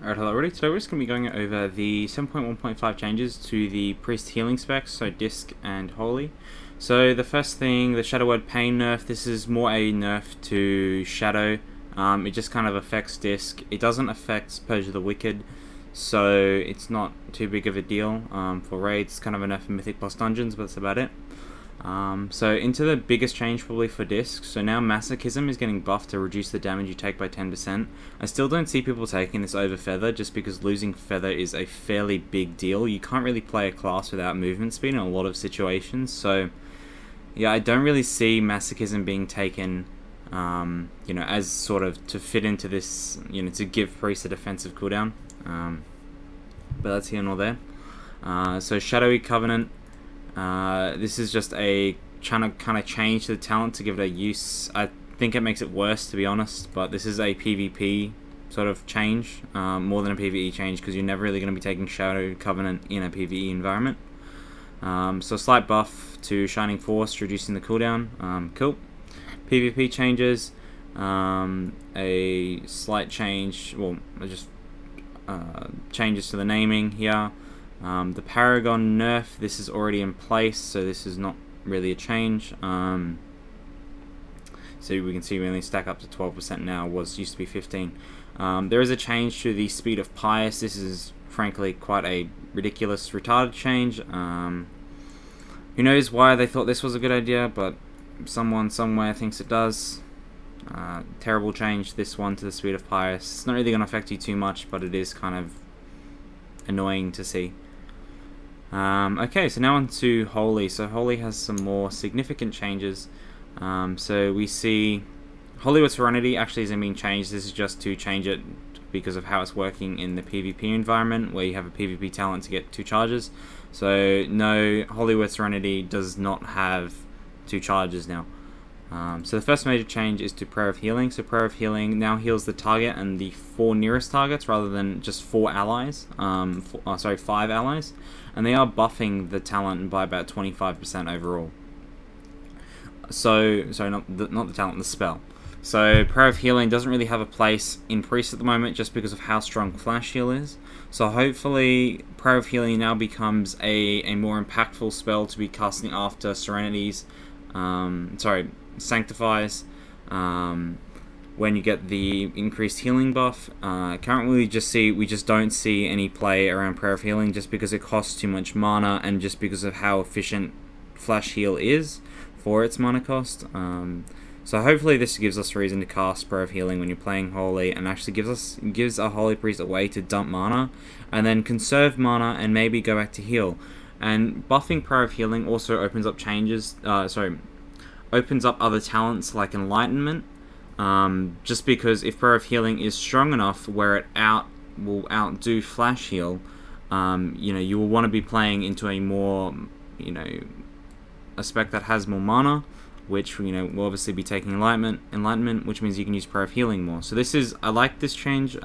Alright, hello everybody. Today we're just going to be going over the 7.1.5 changes to the Priest healing specs, so Disc and Holy. So the first thing, the Shadow Word Pain nerf, this is more a nerf to Shadow. It just kind of affects Disc. It doesn't affect Purge of the Wicked, so it's not too big of a deal for raids. It's kind of a nerf for Mythic plus Dungeons, but that's about it. So into the biggest change probably for Disc. So now Masochism is getting buffed to reduce the damage you take by 10%. I still don't see people taking this over Feather, just because losing Feather is a fairly big deal. You can't really play a class without movement speed in a lot of situations. So yeah, I don't really see Masochism being taken as sort of to fit into this, to give Priest a defensive cooldown. But that's here nor there. So Shadowy Covenant. This is just a trying to kind of change the talent to give it a use. I think it makes it worse, to be honest, but this is a PvP sort of change, more than a PvE change, because you're never really going to be taking Shadow Covenant in a PvE environment. So slight buff to Shining Force, reducing the cooldown. Cool. PvP changes, a slight change, just changes to the naming here. The Paragon nerf, this is already in place, so this is not really a change. So we can see we only stack up to 12% now, used to be 15. There is a change to the Speed of Pious. This is frankly quite a ridiculous, retarded change. Who knows why they thought this was a good idea, but someone somewhere thinks it does. Terrible change, this one, to the Speed of Pious. It's not really going to affect you too much, but it is kind of annoying to see. Okay, so now on to Holy. So Holy has some more significant changes. So we see Holy with Serenity actually isn't being changed. This is just to change it because of how it's working in the PvP environment, where you have a PvP talent to get 2 charges. So no, Holy with Serenity does not have 2 charges now. So the first major change is to Prayer of Healing. So Prayer of Healing now heals the target and the 4 nearest targets rather than just 4 allies. 5 allies. And they are buffing the talent by about 25% overall. So not the talent, the spell. So Prayer of Healing doesn't really have a place in Priest at the moment, just because of how strong Flash Heal is. So hopefully Prayer of Healing now becomes a more impactful spell to be casting after Serenities. Sanctifies, when you get the increased healing buff. Currently we just don't see any play around Prayer of Healing, just because it costs too much mana, and just because of how efficient Flash Heal is for its mana cost. So hopefully this gives us a reason to cast Prayer of Healing when you're playing Holy, and actually gives a Holy Priest a way to dump mana and then conserve mana and maybe go back to heal. And buffing Prayer of Healing also opens up opens up other talents like Enlightenment, just because if Prayer of Healing is strong enough where it will outdo Flash Heal, you will want to be playing into a more, a spec that has more mana, which will obviously be taking Enlightenment, which means you can use Prayer of Healing more. So I like this change.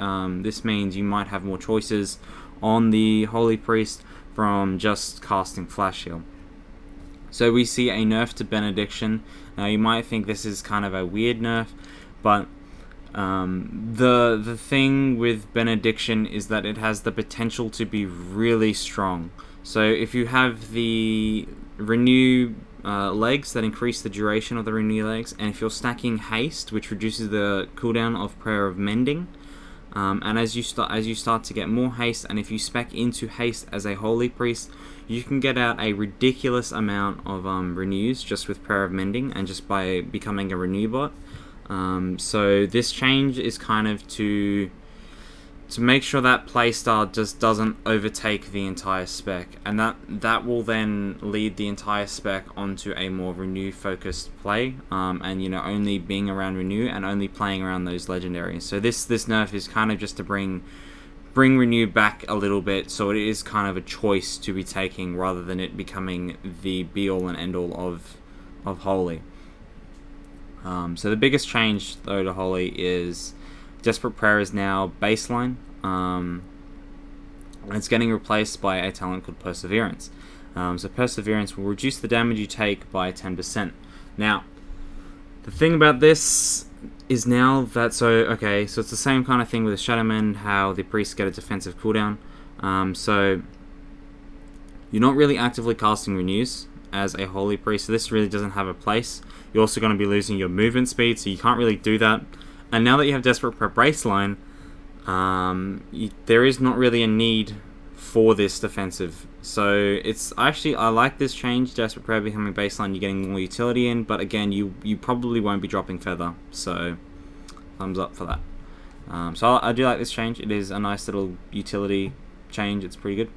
This means you might have more choices on the Holy Priest from just casting Flash Heal. So we see a nerf to Benediction. Now you might think this is kind of a weird nerf, but the thing with Benediction is that it has the potential to be really strong. So if you have the Renew legs that increase the duration of the Renew legs, and if you're stacking Haste, which reduces the cooldown of Prayer of Mending, and as you start to get more haste, and if you spec into haste as a Holy Priest, you can get out a ridiculous amount of renews just with Prayer of Mending and just by becoming a renew bot. So this change is kind of to make sure that playstyle just doesn't overtake the entire spec, and that will then lead the entire spec onto a more renew focused play, and only being around renew and only playing around those legendaries. So this nerf is kind of just to bring renew back a little bit, so it is kind of a choice to be taking rather than it becoming the be all and end all of Holy. So the biggest change though to Holy is Desperate Prayer is now baseline, and it's getting replaced by a talent called Perseverance. So Perseverance will reduce the damage you take by 10%. Now, the thing about this is now that okay, so it's the same kind of thing with the Shadowmen, how the priests get a defensive cooldown. So you're not really actively casting Renews as a Holy Priest, so this really doesn't have a place. You're also going to be losing your movement speed, so you can't really do that. And now that you have Desperate Prep Baseline, there is not really a need for this defensive. So it's actually, I like this change, Desperate Prayer becoming baseline, you're getting more utility in, but again, you probably won't be dropping Feather, so thumbs up for that. So I do like this change. It is a nice little utility change, it's pretty good.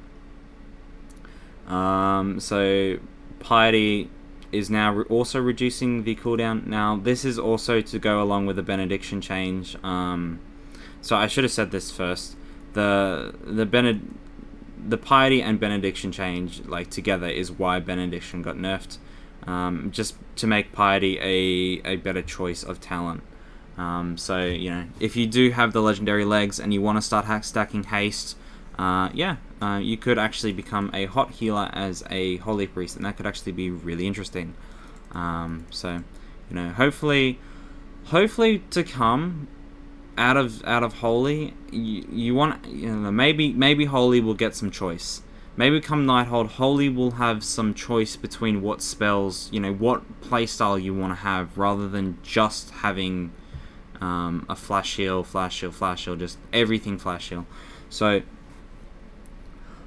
So Piety is now also reducing the cooldown. Now this is also to go along with the Benediction change. So I should have said this first. The Piety and Benediction change, like, together is why Benediction got nerfed. Just to make Piety a better choice of talent. So, you know, if you do have the legendary legs and you want to start stacking haste, you could actually become a hot healer as a Holy Priest, and that could actually be really interesting. So, you know, hopefully to come out of Holy, you want, you know, maybe Holy will get some choice. Maybe come Nighthold, Holy will have some choice between what spells, you know, what playstyle you want to have, rather than just having a flash heal, just everything flash heal. So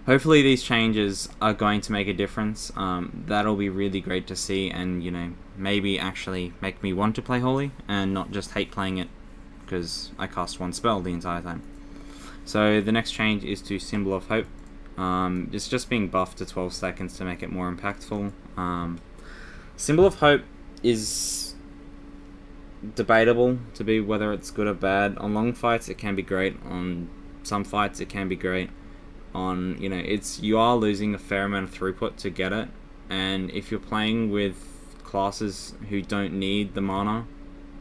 hopefully these changes are going to make a difference. That'll be really great to see, and, you know, maybe actually make me want to play Holy and not just hate playing it because I cast one spell the entire time. So the next change is to Symbol of Hope. It's just being buffed to 12 seconds to make it more impactful. Symbol of Hope is debatable to be whether it's good or bad. On long fights it can be great, on some fights it can be great. On, you know, you are losing a fair amount of throughput to get it, and if you're playing with classes who don't need the mana,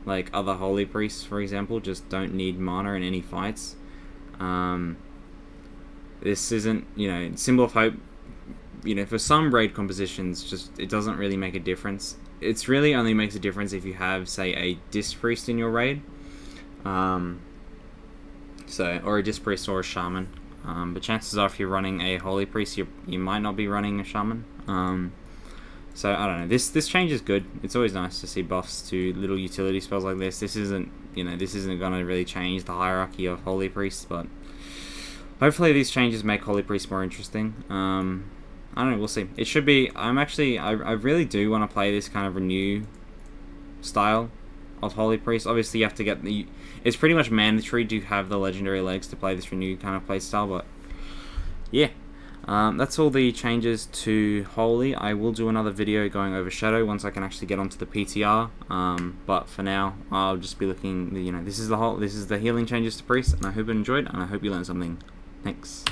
like other Holy Priests for example, just don't need mana in any fights, this isn't, you know, Symbol of Hope, you know, for some raid compositions, just, it doesn't really make a difference. It's really only makes a difference if you have, say, a Disc Priest in your raid, or a Disc Priest or a Shaman. But chances are, if you're running a Holy Priest, you might not be running a Shaman. So I don't know. This change is good. It's always nice to see buffs to little utility spells like this. This isn't gonna really change the hierarchy of Holy Priests, but hopefully these changes make Holy Priests more interesting. I don't know. We'll see. It should be. I really do want to play this kind of Renew style of Holy Priest. Obviously you have to get it's pretty much mandatory to have the legendary legs to play this Renew kind of playstyle, but yeah, that's all the changes to Holy. I will do another video going over Shadow once I can actually get onto the PTR, but for now I'll just be looking, you know, this is the healing changes to Priest, and I hope you enjoyed, and I hope you learned something. Thanks.